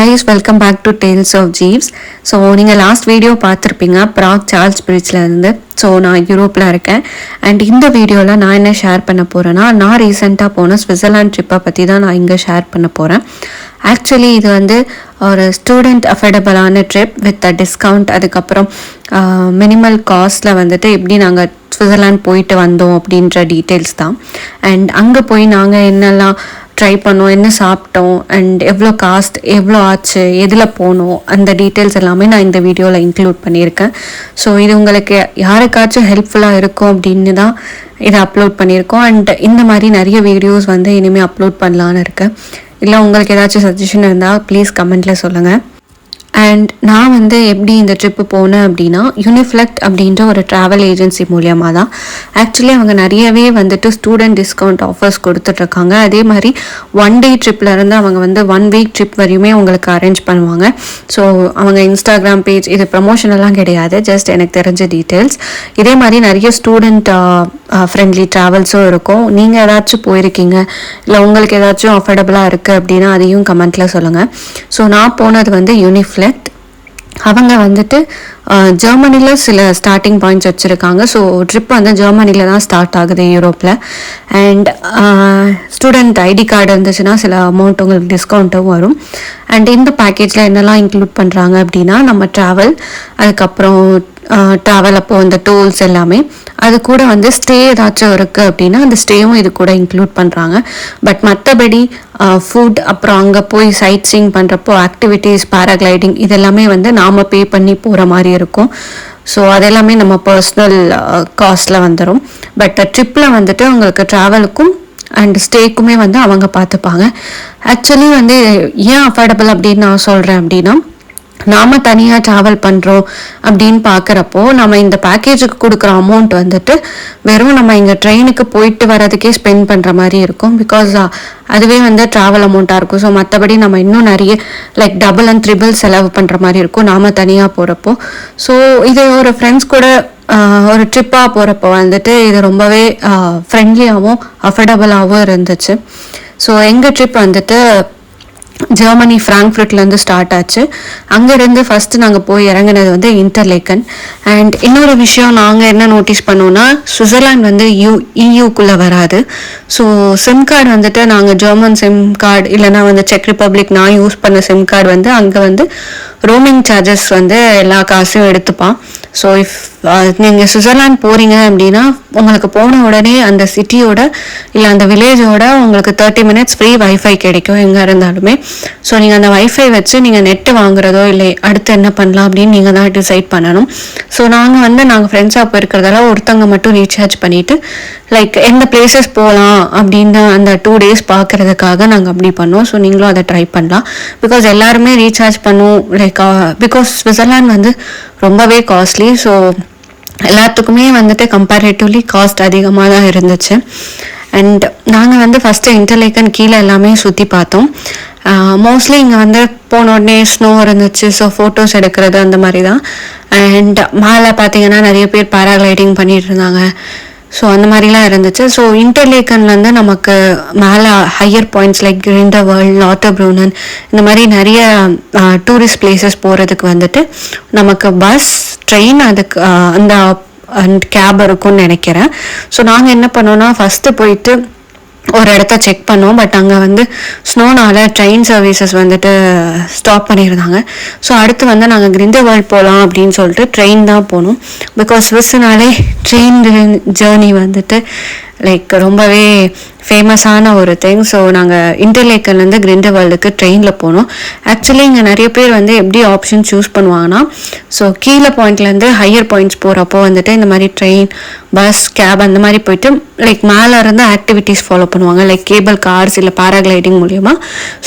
guys, welcome back to Tales of Jeeves. So நீங்கள் last video பார்த்துருப்பீங்க Prague Charles பிரிட்ஜில் இருந்து. ஸோ நான் யூரோப்பில் இருக்கேன். அண்ட் இந்த வீடியோவில் நான் என்ன ஷேர் பண்ண போகிறேன்னா, நான் ரீசெண்டாக போன ஸ்விட்சர்லாண்ட் ட்ரிப்பை பற்றி தான் நான் இங்கே ஷேர் பண்ண போகிறேன். ஆக்சுவலி இது வந்து ஒரு ஸ்டூடெண்ட் அஃபோர்டபுளான ட்ரிப் வித் அ டிஸ்கவுண்ட். அதுக்கப்புறம் மினிமல் காஸ்ட்டில் வந்துட்டு எப்படி நாங்கள் ஸ்விட்சர்லாண்ட் போயிட்டு வந்தோம் அப்படின்ற டீட்டெயில்ஸ் தான். அண்ட் அங்கே போய் நாங்கள் என்னெல்லாம் ட்ரை பண்ணோம், என்ன சாப்பிட்டோம், அண்ட் எவ்வளோ காஸ்ட், எவ்வளோ ஆச்சு, எதில் போனோம், அந்த டீட்டெயில்ஸ் எல்லாமே நான் இந்த வீடியோவில் இன்க்ளூட் பண்ணியிருக்கேன். ஸோ இது உங்களுக்கு யாருக்காச்சும் ஹெல்ப்ஃபுல்லாக இருக்கும் அப்படின்னு தான் இதை அப்லோட் பண்ணியிருக்கோம். அண்ட் இந்த மாதிரி நிறைய வீடியோஸ் வந்து இனிமேல் அப்லோட் பண்ணலான்னு இருக்கேன். இல்லை உங்களுக்கு ஏதாச்சும் சஜஷன் இருந்தால் ப்ளீஸ் கமெண்ட்டில் சொல்லுங்கள். அண்ட் நான் வந்து எப்படி இந்த ட்ரிப்பு போனேன் அப்படின்னா, யூனிஃப்ளெக்ட் அப்படின்ற ஒரு ட்ராவல் ஏஜென்சி மூலியமாக தான். ஆக்சுவலி அவங்க நிறையவே வந்துட்டு ஸ்டூடெண்ட் டிஸ்கவுண்ட் ஆஃபர்ஸ் கொடுத்துட்ருக்காங்க. அதே மாதிரி ஒன் டே ட்ரிப்லேருந்து அவங்க வந்து 1 வீக் ட்ரிப் வரையுமே உங்களுக்கு அரேஞ்ச் பண்ணுவாங்க. ஸோ அவங்க இன்ஸ்டாகிராம் பேஜ், இது ப்ரமோஷனெல்லாம் கிடையாது, ஜஸ்ட் எனக்கு தெரிஞ்ச டீட்டெயில்ஸ். இதே மாதிரி நிறைய ஸ்டூடெண்ட் ஃப்ரெண்ட்லி ட்ராவல்ஸும் இருக்கும். நீங்கள் ஏதாச்சும் போயிருக்கீங்க, இல்லை உங்களுக்கு ஏதாச்சும் அஃபோர்டபுளாக இருக்குது அப்படின்னா அதையும் கமெண்ட்டில் சொல்லுங்கள். ஸோ நான் போனது வந்து யூனிஃப்ளெக்ட். அவங்க வந்துட்டு ஜெர்மனியில் சில ஸ்டார்டிங் பாயிண்ட்ஸ் வச்சுருக்காங்க. ஸோ ட்ரிப் வந்து ஜெர்மனியில் தான் ஸ்டார்ட் ஆகுது யூரோப்பில். அண்ட் ஸ்டூடெண்ட் ஐடி கார்டு இருந்துச்சுன்னா சில அமௌண்ட் உங்களுக்கு டிஸ்கவுண்ட்டும் வரும். அண்ட் இந்த பேக்கேஜில் என்னெல்லாம் இன்க்ளூட் பண்ணுறாங்க அப்படின்னா, நம்ம ட்ராவல், அதுக்கப்புறம் ட்ராவல் அப்போ அந்த டோல்ஸ் எல்லாமே, அது கூட வந்து ஸ்டே ஏதாச்சும் இருக்குது அப்படின்னா அந்த ஸ்டேவும் இது கூட இன்க்ளூட் பண்ணுறாங்க. பட் மற்றபடி ஃபுட், அப்புறம் அங்கே போய் சைட் சீயிங் பண்ணுறப்போ ஆக்டிவிட்டீஸ், பேராகிளைடிங், இதெல்லாமே வந்து நாம் பே பண்ணி போகிற மாதிரி இருக்கும். ஸோ அதெல்லாமே நம்ம பர்சனல் காஸ்ட்டில் வந்துடும். பட் ட்ரிப்பில் வந்துட்டு உங்களுக்கு ட்ராவலுக்கும் அண்ட் ஸ்டேக்குமே வந்து அவங்க பார்த்துப்பாங்க. ஆக்சுவலி வந்து ஏன் அஃபோர்டபுள் அப்படின்னு நான் சொல்கிறேன் அப்படின்னா, நாம் தனியாக ட்ராவல் பண்ணுறோம் அப்படின்னு பார்க்குறப்போ நம்ம இந்த பேக்கேஜுக்கு கொடுக்குற அமௌண்ட் வந்துட்டு வெறும் நம்ம இங்கே ட்ரெயினுக்கு போயிட்டு வர்றதுக்கே ஸ்பெண்ட் பண்ணுற மாதிரி இருக்கும். பிகாஸ் அதுவே வந்து ட்ராவல் அமௌண்ட்டாக இருக்கும். ஸோ மற்றபடி நம்ம இன்னும் நிறைய லைக் டபுள் அண்ட் ட்ரிபிள் செலவு பண்ணுற மாதிரி இருக்கும் நாம் தனியாக போகிறப்போ. ஸோ இது ஒரு ஃப்ரெண்ட்ஸ் கூட ஒரு ட்ரிப்பாக போகிறப்போ வந்துட்டு இது ரொம்பவே ஃப்ரெண்ட்லியாகவும் அஃபோர்டபுளாகவும் இருந்துச்சு. ஸோ எங்கள் ட்ரிப் வந்துட்டு ஜெர்மனி ஃப்ராங்க்ஃபர்ட்லேருந்து ஸ்டார்ட் ஆச்சு. அங்கேருந்து ஃபஸ்ட்டு நாங்கள் போய் இறங்கினது வந்து இன்டர்லேக்கன். அண்ட் இன்னொரு விஷயம் நாங்கள் என்ன நோட்டீஸ் பண்ணோன்னா, சுவிட்சர்லாந்து வந்து இயூக்குள்ளே வராது. ஸோ சிம் கார்டு வந்துட்டு நாங்கள் ஜெர்மன் சிம் கார்டு, இல்லைனா வந்து செக் ரிப்பப்ளிக் நான் யூஸ் பண்ண சிம் கார்டு வந்து அங்கே வந்து ரோமிங் சார்ஜஸ் வந்து எல்லா காசையும் எடுத்துப்பான். ஸோ இஃப் நீங்கள் சுவிட்சர்லாந்து போகிறீங்க அப்படின்னா உங்களுக்கு போன உடனே அந்த சிட்டியோட இல்லை அந்த வில்லேஜோட உங்களுக்கு 30 minutes ஃப்ரீ வைஃபை கிடைக்கும் எங்கே இருந்தாலுமே. ஸோ நீங்கள் அந்த வைஃபை வச்சு நீங்கள் நெட்டு வாங்குறதோ இல்லை அடுத்து என்ன பண்ணலாம் அப்படின்னு நீங்கள் தான் டிசைட் பண்ணணும். ஸோ நாங்கள் ஃப்ரெண்ட்ஸாக போயிருக்கிறதால ஒருத்தவங்க மட்டும் ரீசார்ஜ் பண்ணிவிட்டு லைக் எந்த பிளேசஸ் போகலாம் அப்படின்னு அந்த 2 days பார்க்குறதுக்காக நாங்கள் அப்படி பண்ணோம். ஸோ நீங்களும் அதை ட்ரை பண்ணலாம். பிகாஸ் எல்லாருமே ரீசார்ஜ் பண்ணுவோம் லைக் பிகாஸ் ஸ்விட்சர்லாந்து வந்து ரொம்பவே காஸ்ட்லி. ஸோ எல்லாத்துக்குமே வந்துட்டு கம்பேரேட்டிவ்லி காஸ்ட் அதிகமாக தான் இருந்துச்சு. அண்ட் நாங்கள் வந்து ஃபஸ்ட்டு இன்டர்லேக்கன் கீழே எல்லாமே சுற்றி பார்த்தோம். மோஸ்ட்லி இங்கே வந்து போன உடனே ஸ்னோ இருந்துச்சு. ஸோ ஃபோட்டோஸ் எடுக்கிறது அந்த மாதிரி தான். அண்ட் மேலே பார்த்தீங்கன்னா நிறைய பேர் பேராகிளைடிங் பண்ணிட்டு இருந்தாங்க. ஸோ அந்த மாதிரிலாம் இருந்துச்சு. ஸோ இன்டர்லேக்கன்லேருந்து நமக்கு மேலே ஹையர் பாயிண்ட்ஸ் லைக் கிரிண்டவேல்ட், லாட்டர்ப்ரூனன், இந்த மாதிரி நிறைய டூரிஸ்ட் பிளேசஸ் போகிறதுக்கு வந்துட்டு நமக்கு பஸ், ட்ரெயின், அதுக்கு அந்த கேப் இருக்கும்னு நினைக்கிறேன். ஸோ நாங்கள் என்ன பண்ணோன்னா, ஃபஸ்ட்டு போயிட்டு ஒரு இடத்த செக் பண்ணோம். பட் அங்கே வந்து ஸ்னோனால ட்ரெயின் சர்வீசஸ் வந்துட்டு ஸ்டாப் பண்ணியிருந்தாங்க. ஸோ அடுத்து வந்து நாங்கள் கிரிண்டவேல்ட் போகலாம் அப்படின்னு சொல்லிட்டு ட்ரெயின் தான் போனோம். பிகாஸ் ஸ்விஸ்னாலே ட்ரெயின் ஜேர்னி வந்துட்டு லைக் ரொம்பவே ஃபேமஸான ஒரு திங். ஸோ நாங்கள் இன்டர்லேக்கன்லேருந்து கிரிண்டவேல்டுக்கு ட்ரெயினில் போனோம். ஆக்சுவலி இங்கே நிறைய பேர் வந்து எப்படி ஆப்ஷன் சூஸ் பண்ணுவாங்கன்னா, ஸோ கீழே பாயிண்ட்லேருந்து ஹையர் பாயிண்ட்ஸ் போகிறப்போ வந்துட்டு இந்த மாதிரி ட்ரெயின், பஸ், கேப் அந்த மாதிரி போயிட்டு லைக் மேலே இருந்து ஆக்டிவிட்டீஸ் ஃபாலோ பண்ணுவாங்க லைக் கேபிள் கார்ஸ் இல்லை பேராகிளைடிங் மூலிமா.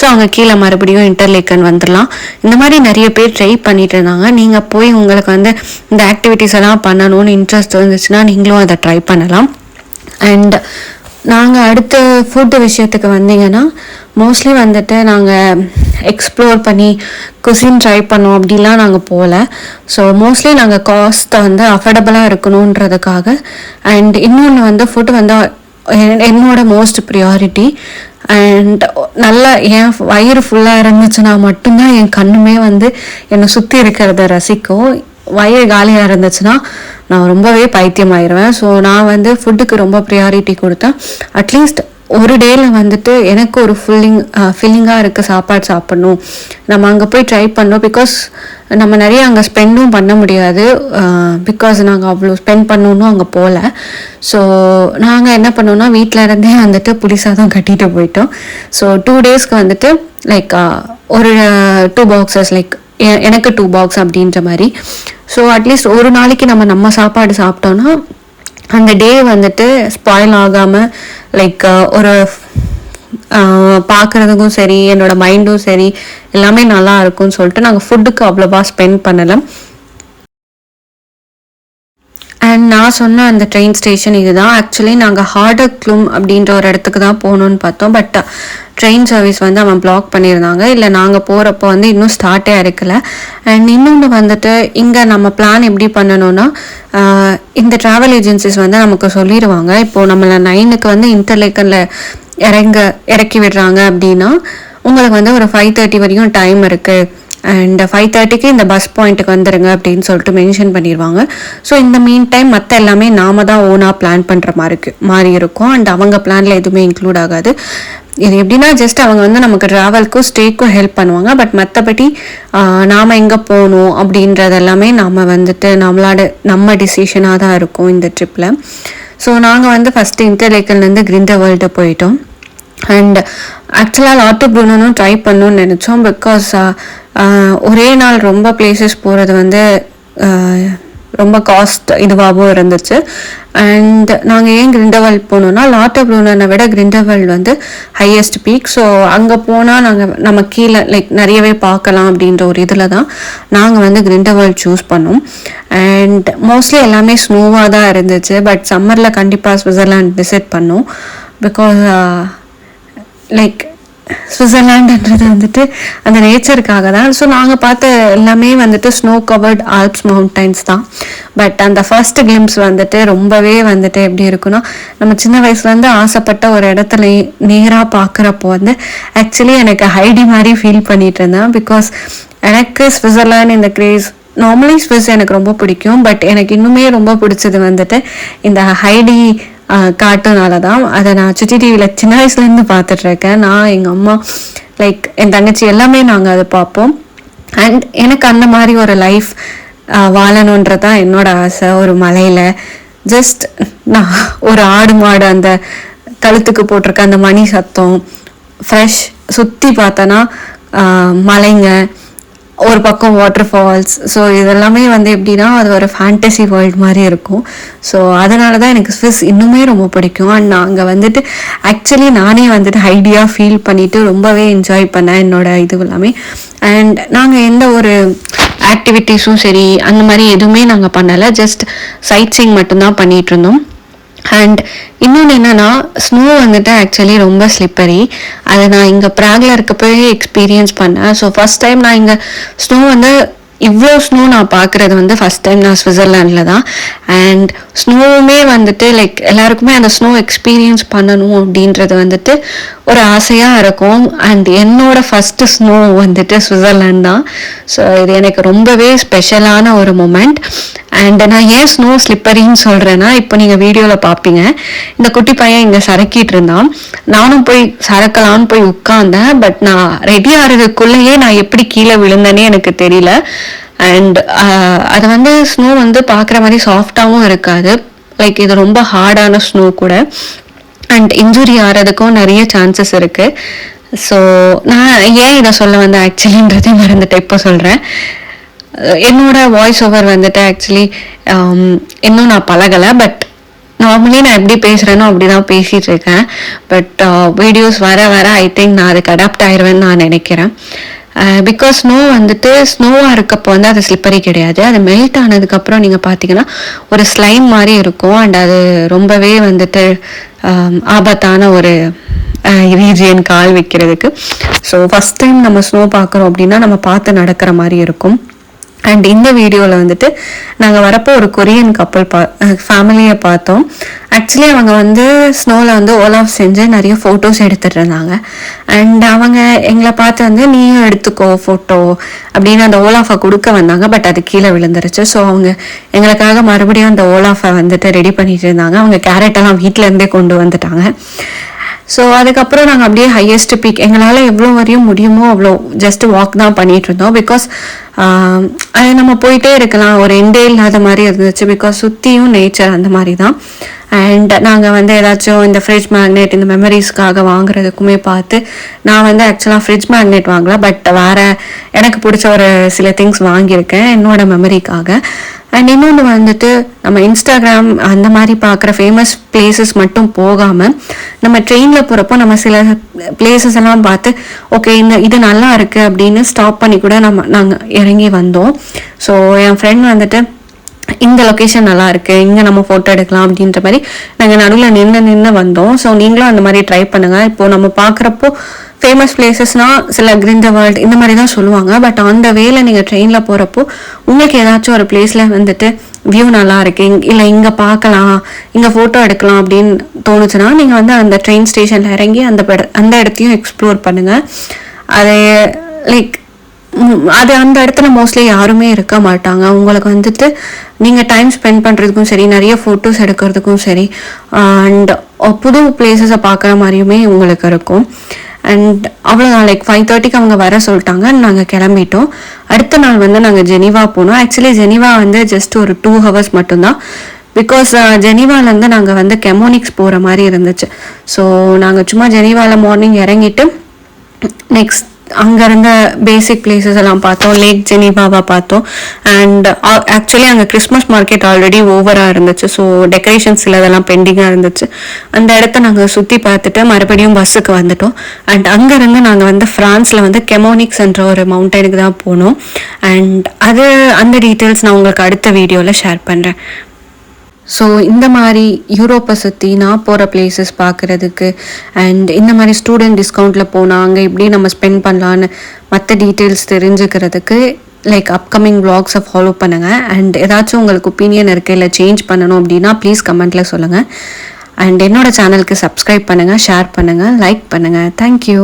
ஸோ அங்கே கீழே மறுபடியும் இன்டர்லேக்கன் வந்துடலாம். இந்த மாதிரி நிறைய பேர் ட்ரை பண்ணிட்டு இருந்தாங்க. நீங்கள் போய் உங்களுக்கு வந்து இந்த ஆக்டிவிட்டீஸ் எல்லாம் பண்ணணும்னு இன்ட்ரெஸ்ட் இருந்துச்சுன்னா நீங்களும் அதை ட்ரை பண்ணலாம். அண்ட் நாங்கள் அடுத்த ஃபுட்டு விஷயத்துக்கு வந்தீங்கன்னா, மோஸ்ட்லி வந்துட்டு நாங்கள் எக்ஸ்ப்ளோர் பண்ணி குசின் ட்ரை பண்ணோம் அப்படிலாம் நாங்கள் போகல. ஸோ மோஸ்ட்லி நாங்கள் காஸ்ட்டை வந்து அஃபோர்டபுளாக இருக்கணுன்றதுக்காக. அண்ட் இன்னொன்று வந்து ஃபுட்டு வந்து என்னோட மோஸ்ட் ப்ரியாரிட்டி. அண்ட் நல்லா என் வயிறு ஃபுல்லாக இருந்துச்சுன்னா மட்டும்தான் என் கண்ணுமே வந்து என்னை சுற்றி இருக்கிறத ரசிக்கும். வயிறு காலியாக இருந்துச்சுன்னா நான் ரொம்பவே பைத்தியமாயிருவேன். ஸோ நான் வந்து ஃபுட்டுக்கு ரொம்ப ப்ரியாரிட்டி கொடுத்தேன். அட்லீஸ்ட் ஒரு டேயில் வந்துட்டு எனக்கு ஒரு ஃபில்லிங்காக இருக்க சாப்பாடு சாப்பிட்ணும், நம்ம அங்கே போய் ட்ரை பண்ணோம். பிகாஸ் நம்ம நிறைய அங்கே ஸ்பெண்டும் பண்ண முடியாது, பிகாஸ் நாங்கள் அவ்வளோ ஸ்பெண்ட் பண்ணணும் அங்கே போகல. ஸோ நாங்கள் என்ன பண்ணோம்னா வீட்டில் இருந்தே வந்துட்டு புளிசாதம் கட்டிட்டு போயிட்டோம். ஸோ 2 டேஸ்க்கு வந்துட்டு லைக் ஒரு 2 பாக்ஸஸ், லைக் எனக்கு 2 பாக்ஸ் அப்படின்ற மாதிரி. ஸோ அட்லீஸ்ட் ஒரு நாளைக்கு நம்ம சாப்பாடு சாப்பிட்டோன்னா அந்த டே வந்துட்டு ஸ்பாயில் ஆகாமல் லைக் ஒரு பார்க்குறதுக்கும் சரி என்னோட மைண்டும் சரி எல்லாமே நல்லா இருக்கும்னு சொல்லிட்டு நாங்கள் ஃபுட்டுக்கு அவ்வளோவா ஸ்பெண்ட் பண்ணலை. அண்ட் நான் சொன்ன அந்த ட்ரெயின் ஸ்டேஷன் இதுதான். ஆக்சுவலி நாங்கள் ஹார்டக்லும் அப்படின்ற ஒரு இடத்துக்கு தான் போகணுன்னு பார்த்தோம். பட் ட்ரெயின் சர்வீஸ் வந்து அவன் பிளாக் பண்ணியிருந்தாங்க. இல்லை நாங்கள் போகிறப்போ வந்து இன்னும் ஸ்டார்ட்டே இருக்கலை. அண்ட் இன்னொன்று வந்துட்டு இங்கே நம்ம பிளான் எப்படி பண்ணணும்னா இந்த ட்ராவல் ஏஜென்சிஸ் வந்து நமக்கு சொல்லிடுவாங்க. இப்போது நம்மளை 9க்கு வந்து இன்டர்லேக்கனில் இறக்கி விடுறாங்க அப்படின்னா உங்களுக்கு வந்து ஒரு 5:30 வரைக்கும் டைம் இருக்குது. அண்ட் 5:30க்கு இந்த பஸ் பாயிண்ட்டுக்கு வந்துடுங்க அப்படின்னு சொல்லிட்டு மென்ஷன் பண்ணிடுவாங்க. ஸோ இந்த மீன் டைம் மற்ற எல்லாமே நாம தான் ஓனாக பிளான் பண்ணுற மாதிரி இருக்கும். அண்ட் அவங்க பிளானில் எதுவுமே இன்க்ளூட் ஆகாது. இது எப்படின்னா ஜஸ்ட் அவங்க வந்து நமக்கு ட்ராவல்க்கும் ஸ்டேக்கும் ஹெல்ப் பண்ணுவாங்க. பட் மற்றபடி நாம் எங்கே போகணும் அப்படின்றது எல்லாமே நாம் வந்துட்டு நம்ம டிசிஷனாக தான் இருக்கும் இந்த ட்ரிப்பில். ஸோ நாங்கள் வந்து ஃபஸ்ட்டு இன்டர்லேக்கல்லேருந்து கிரிண்டல்வேல்டு போயிட்டோம். அண்ட் ஆக்சுவலாக லாட்டோ ப்ரூனோனும் ட்ரை பண்ணணும்னு நினச்சோம். பிகாஸ் ஒரே நாள் ரொம்ப பிளேசஸ் போகிறது வந்து ரொம்ப காஸ்ட் இதுவாகவும் இருந்துச்சு. அண்ட் நாங்கள் ஏன் கிரிண்டல்வேல்ட் போனோம்னா லாட்டோ ப்ரூனனை விட கிரிண்டல்வேல்ட் வந்து ஹையஸ்ட் பீக். ஸோ அங்கே போனால் நம்ம கீழே லைக் நிறையவே பார்க்கலாம் அப்படின்ற ஒரு இதில் தான் நாங்கள் வந்து கிரிண்டல்வேல்ட் சூஸ் பண்ணோம். அண்ட் மோஸ்ட்லி எல்லாமே ஸ்னோவாக தான் இருந்துச்சு. பட் சம்மரில் கண்டிப்பாக ஸ்விட்சர்லாண்ட் விசிட் பண்ணோம். பிகாஸ் லைக் ஸ்விட்சர்லாண்டுன்றது வந்துட்டு அந்த நேச்சருக்காக தான். ஸோ நாங்கள் பார்த்த எல்லாமே வந்துட்டு ஸ்னோ கவர்ட் ஆல்ப்ஸ் மவுண்டைன்ஸ் தான். பட் அந்த ஃபர்ஸ்ட் கிளிம்ஸ் வந்துட்டு ரொம்பவே வந்துட்டு எப்படி இருக்குன்னா நம்ம சின்ன வயசுலேருந்து ஆசைப்பட்ட ஒரு இடத்துல நேராக பார்க்குறப்போ வந்து ஆக்சுவலி எனக்கு ஹைடி மாதிரி ஃபீல் பண்ணிட்டு இருந்தேன். பிகாஸ் எனக்கு ஸ்விட்சர்லாண்ட் இந்த கிரேஸ் நார்மலி ஸ்விஸ் எனக்கு ரொம்ப பிடிக்கும். பட் எனக்கு இன்னுமே ரொம்ப பிடிச்சது வந்துட்டு இந்த ஹைடி கார்ட்டூனால தான். அதை நான் சுட்டி டிவியில் சின்ன வயசுலேருந்து பார்த்துட்ருக்கேன். நான் எங்கள் அம்மா லைக் என் தங்கச்சி எல்லாமே நாங்கள் அதை பார்ப்போம். அண்ட் எனக்கு அந்த மாதிரி ஒரு லைஃப் வாழணுன்றதான் என்னோட ஆசை. ஒரு மலையில் ஜஸ்ட் நான் ஒரு ஆடு மாடு அந்த கழுத்துக்கு போட்டிருக்க அந்த மணி சத்தம் ஃப்ரெஷ் சுற்றி பார்த்தோன்னா மலைங்க, ஒரு பக்கம் வாட்டர் ஃபால்ஸ். ஸோ இதெல்லாமே வந்து எப்படின்னா அது ஒரு ஃபேண்டசி வேர்ல்ட் மாதிரி இருக்கும். ஸோ அதனால தான் எனக்கு ஸ்விஸ் இன்னுமே ரொம்ப பிடிக்கும். அண்ட் நாங்கள் வந்துட்டு ஆக்சுவலி நானே வந்துட்டு ஹைடியாக ஃபீல் பண்ணிவிட்டு ரொம்பவே என்ஜாய் பண்ணேன் என்னோட இது எல்லாமே. அண்ட் நாங்கள் எந்த ஒரு ஆக்டிவிட்டீஸும் சரி அந்த மாதிரி எதுவுமே நாங்கள் பண்ணலை. ஜஸ்ட் சைட் சீயிங் மட்டும்தான் பண்ணிகிட்டு இருந்தோம். அண்ட் இன்னொன்று என்னென்னா ஸ்னோ வந்துட்டு ஆக்சுவலி ரொம்ப ஸ்லிப்பரி. அதை நான் இங்கே ப்ராகில் இருக்கப்பவே எக்ஸ்பீரியன்ஸ் பண்ணேன். ஸோ ஃபஸ்ட் டைம் நான் இங்கே ஸ்னோ வந்து இவ்வளோ ஸ்னோ நான் பார்க்குறது வந்து ஃபஸ்ட் டைம் நான் ஸ்விட்சர்லாண்டில் தான். அண்ட் ஸ்னோவுமே வந்துட்டு லைக் எல்லாருக்குமே அந்த ஸ்னோ எக்ஸ்பீரியன்ஸ் பண்ணணும் அப்படின்றது வந்துட்டு ஒரு ஆசையாக இருக்கும். அண்ட் என்னோட ஃபஸ்ட்டு ஸ்னோ வந்துட்டு ஸ்விட்சர்லாண்ட் தான். ஸோ இது எனக்கு ரொம்பவே ஸ்பெஷலான ஒரு மொமெண்ட். அண்ட் நான் ஏன் ஸ்னோ ஸ்லிப்பரின்னு சொல்கிறேன்னா இப்போ நீங்கள் வீடியோவில் பார்ப்பீங்க இந்த குட்டி பையன் இங்கே சரக்கிட்டு இருந்தான். நானும் போய் சரக்கலான்னு போய் உட்காந்தேன். பட் நான் ரெடி ஆகிறதுக்குள்ளேயே நான் எப்படி கீழே விழுந்தேனே எனக்கு தெரியல. அண்ட் அது வந்து ஸ்னோ வந்து பார்க்குற மாதிரி சாஃப்டாகவும் இருக்காது. லைக் இது ரொம்ப ஹார்டான ஸ்னோ கூட. அண்ட் இன்ஜுரி ஆகிறதுக்கும் நிறைய சான்சஸ் இருக்குது. ஸோ நான் ஏன் இதை சொல்ல வந்தேன் ஆக்சுவலின்றதே மறந்துட்டேன், இப்போ சொல்கிறேன். என்னோட வாய்ஸ் ஓவர் வந்துட்டு ஆக்சுவலி இன்னும் நான் பழகலை. பட் நார்மலி நான் எப்படி பேசுகிறேனோ அப்படி தான் பேசிகிட்டு இருக்கேன். பட் வீடியோஸ் வர ஐ திங்க் நான் அதுக்கு அடாப்ட் ஆயிடுவேன்னு நான் நினைக்கிறேன். பிகாஸ் ஸ்னோ வந்துட்டு ஸ்னோவாக இருக்கப்போ வந்து அது ஸ்லிப்பரி கிடையாது. அது மெல்ட் ஆனதுக்கப்புறம் நீங்கள் பார்த்தீங்கன்னா ஒரு ஸ்லைம் மாதிரி இருக்கும். அண்ட் அது ரொம்பவே வந்துட்டு ஆபத்தான ஒரு ரீஜியன் கால் வைக்கிறதுக்கு. ஸோ ஃபஸ்ட் டைம் நம்ம ஸ்னோ பார்க்குறோம் அப்படின்னா நம்ம பார்த்து நடக்கிற மாதிரி இருக்கும். அண்ட் இந்த வீடியோவில் வந்துட்டு நாங்கள் வரப்போ ஒரு கொரியன் கப்பல் ஃபேமிலியை பார்த்தோம். ஆக்சுவலி அவங்க வந்து ஸ்னோவில் வந்து ஓலாஃப் செஞ்சு நிறைய ஃபோட்டோஸ் எடுத்துகிட்டு இருந்தாங்க. அண்ட் அவங்க எங்களை பார்த்து வந்து நீயும் எடுத்துக்கோ ஃபோட்டோ அப்படின்னு அந்த ஓலாஃபை கொடுக்க வந்தாங்க. பட் அது கீழே விழுந்துருச்சு. ஸோ அவங்க எங்களுக்காக மறுபடியும் அந்த ஓலாஃபை வந்துட்டு ரெடி பண்ணிட்டு இருந்தாங்க. அவங்க கேரட்டெல்லாம் வீட்டிலேருந்தே கொண்டு வந்துட்டாங்க. ஸோ அதுக்கப்புறம் நாங்கள் அப்படியே ஹையஸ்ட் பீக் எங்களால் எவ்வளோ வரையும் முடியுமோ அவ்வளோ ஜஸ்ட் வாக் தான் பண்ணிட்டு இருந்தோம். பிகாஸ் அது நம்ம போயிட்டே இருக்கலாம், ஒரு எண்டே இல்லாத மாதிரி இருந்துச்சு. பிகாஸ் சுற்றியும் நேச்சர் அந்த மாதிரி தான். அண்ட் நாங்கள் வந்து ஏதாச்சும் இந்த ஃப்ரிட்ஜ் மேக்னெட் இந்த மெமரிஸ்க்காக வாங்குறதுக்குமே பார்த்து நான் வந்து ஆக்சுவலாக ஃப்ரிட்ஜ் மேக்னெட் வாங்கல, பட் வேறு எனக்கு பிடிச்ச ஒரு சில திங்ஸ் வாங்கியிருக்கேன் என்னோட மெமரிக்காக. அண்ட் இன்னொன்று வந்துட்டு நம்ம இன்ஸ்டாகிராம் அந்த மாதிரி பார்க்குற ஃபேமஸ் பிளேசஸ் மட்டும் போகாமல் நம்ம ட்ரெயினில் போகிறப்போ நம்ம சில பிளேசஸ் எல்லாம் பார்த்து ஓகே இது நல்லா இருக்குது அப்படின்னு ஸ்டாப் பண்ணி கூட நாங்கள் இறங்கி வந்தோம். ஸோ என் ஃப்ரெண்ட் வந்துட்டு இந்த லொக்கேஷன் நல்லா இருக்கு, இங்கே நம்ம ஃபோட்டோ எடுக்கலாம் அப்படின்ற மாதிரி நாங்கள் நடுவில் நின்று வந்தோம். ஸோ நீங்களும் அந்த மாதிரி ட்ரை பண்ணுங்கள். இப்போது நம்ம பார்க்குறப்போ ஃபேமஸ் பிளேசஸ்னால் சில கிரிண்டவேல்ட் இந்த மாதிரி தான் சொல்லுவாங்க. பட் அந்த வேலை நீங்கள் ட்ரெயினில் போகிறப்போ உங்களுக்கு ஏதாச்சும் ஒரு பிளேஸில் வந்துட்டு வியூ நல்லா இருக்கு, இல்லை இங்கே பார்க்கலாம், இங்கே ஃபோட்டோ எடுக்கலாம் அப்படின்னு தோணுச்சுன்னா நீங்கள் வந்து அந்த ட்ரெயின் ஸ்டேஷனில் இறங்கி அந்த இடத்தையும் எக்ஸ்ப்ளோர் பண்ணுங்கள். அதை லைக் அது அந்த இடத்துல மோஸ்ட்லி யாருமே இருக்க மாட்டாங்க. உங்களுக்கு வந்துட்டு நீங்கள் டைம் ஸ்பெண்ட் பண்ணுறதுக்கும் சரி, நிறைய ஃபோட்டோஸ் எடுக்கிறதுக்கும் சரி, அண்ட் புது பிளேசஸை பார்க்குற மாதிரியுமே உங்களுக்கு இருக்கும். அண்ட் அவ்வளோதான். லைக் 5:30க்கு அவங்க வர சொல்லிட்டாங்க, நாங்கள் கிளம்பிட்டோம். அடுத்த நாள் வந்து நாங்கள் ஜெனீவா போனோம். ஆக்சுவலி ஜெனீவா வந்து ஜஸ்ட் ஒரு 2 hours மட்டும்தான். பிகாஸ் ஜெனீவாலேருந்து நாங்கள் வந்து கெமோனிக்ஸ் போகிற மாதிரி இருந்துச்சு. ஸோ நாங்கள் சும்மா ஜெனீவாவில் மார்னிங் இறங்கிட்டு நெக்ஸ்ட் அங்கே இருந்த பேசிக் பிளேசஸ் எல்லாம் பார்த்தோம். லேக் ஜெனீவாவை பார்த்தோம். அண்ட் ஆக்சுவலி அங்கே கிறிஸ்மஸ் மார்க்கெட் ஆல்ரெடி ஓவராக இருந்துச்சு. ஸோ டெக்கரேஷன்ஸ் இதெல்லாம் பெண்டிங்காக இருந்துச்சு. அந்த இடத்த நாங்கள் சுற்றி பார்த்துட்டு மறுபடியும் பஸ்ஸுக்கு வந்துட்டோம். அண்ட் அங்கேருந்து நாங்கள் வந்து ஃப்ரான்ஸில் வந்து கெமோனிக்ஸ் என்ற ஒரு மவுண்டனுக்கு தான் போனோம். அண்ட் அந்த டீட்டெயில்ஸ் நான் உங்களுக்கு அடுத்த வீடியோவில் ஷேர் பண்ணுறேன். ஸோ இந்த மாதிரி யூரோப்பை சுற்றி நான் போகிற பிளேசஸ் பார்க்குறதுக்கு அண்ட் இந்த மாதிரி ஸ்டூடெண்ட் டிஸ்கவுண்ட்டில் போனால் அங்கே எப்படி நம்ம ஸ்பெண்ட் பண்ணலான்னு மற்ற டீட்டெயில்ஸ் தெரிஞ்சுக்கிறதுக்கு லைக் அப்கமிங் வ்ளாக்ஸை ஃபாலோ பண்ணுங்கள். அண்ட் ஏதாச்சும் உங்களுக்கு ஒப்பீனியன் இருக்குது இல்லை சேஞ்ச் பண்ணணும் அப்படின்னா ப்ளீஸ் கமெண்ட்டில் சொல்லுங்கள். அண்ட் என்னோடய சேனலுக்கு சப்ஸ்கிரைப் பண்ணுங்கள், ஷேர் பண்ணுங்கள், லைக் பண்ணுங்கள். தேங்க்யூ.